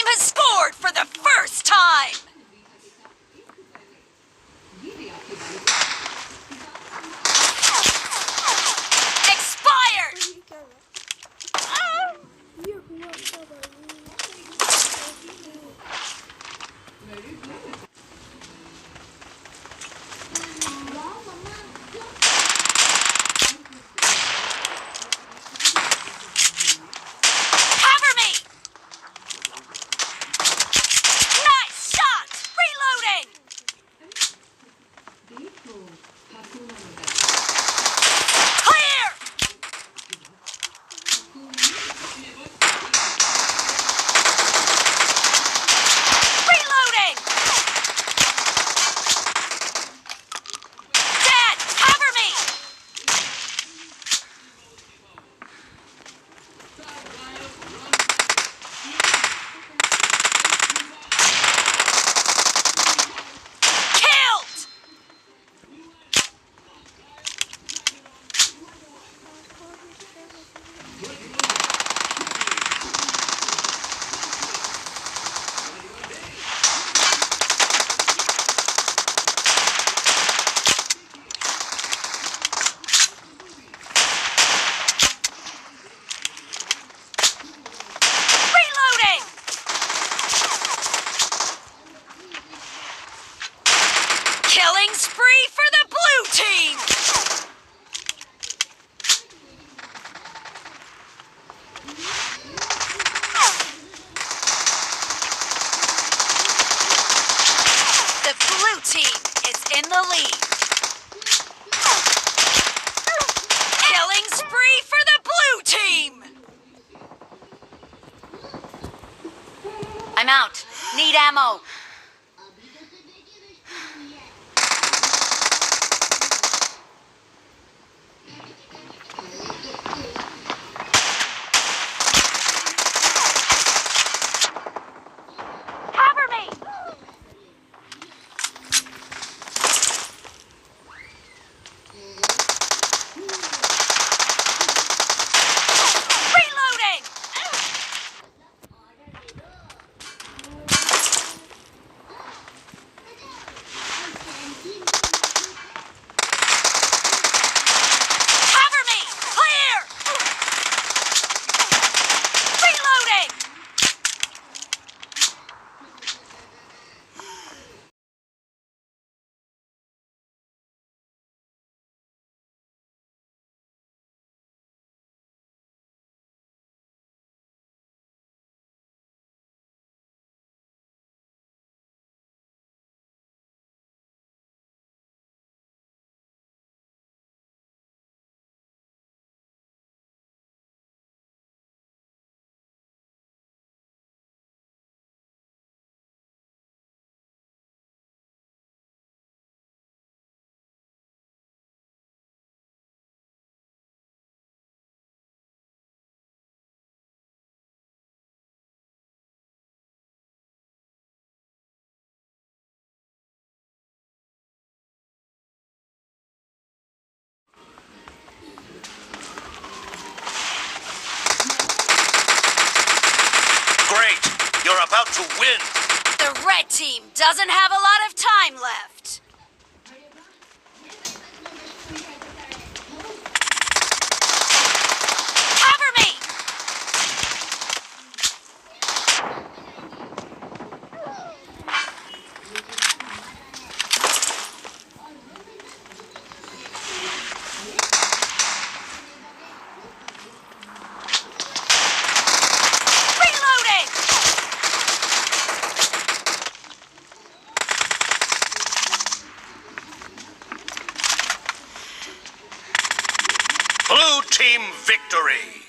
team has scored for the first time! Expired! Cover me! Nice shot! Reloading! Clear! Reloading! Dad, cover me! Killed! Reloading! Killing spree for the blue team! The blue team is in the lead. Killing spree for the blue team! I'm out. Need ammo. Cover me! Reloading! Cover me! Clear! Reloading! Great! You're about to win! The red team doesn't have a lot of time left. Cover me! Reloading! Blue team victory!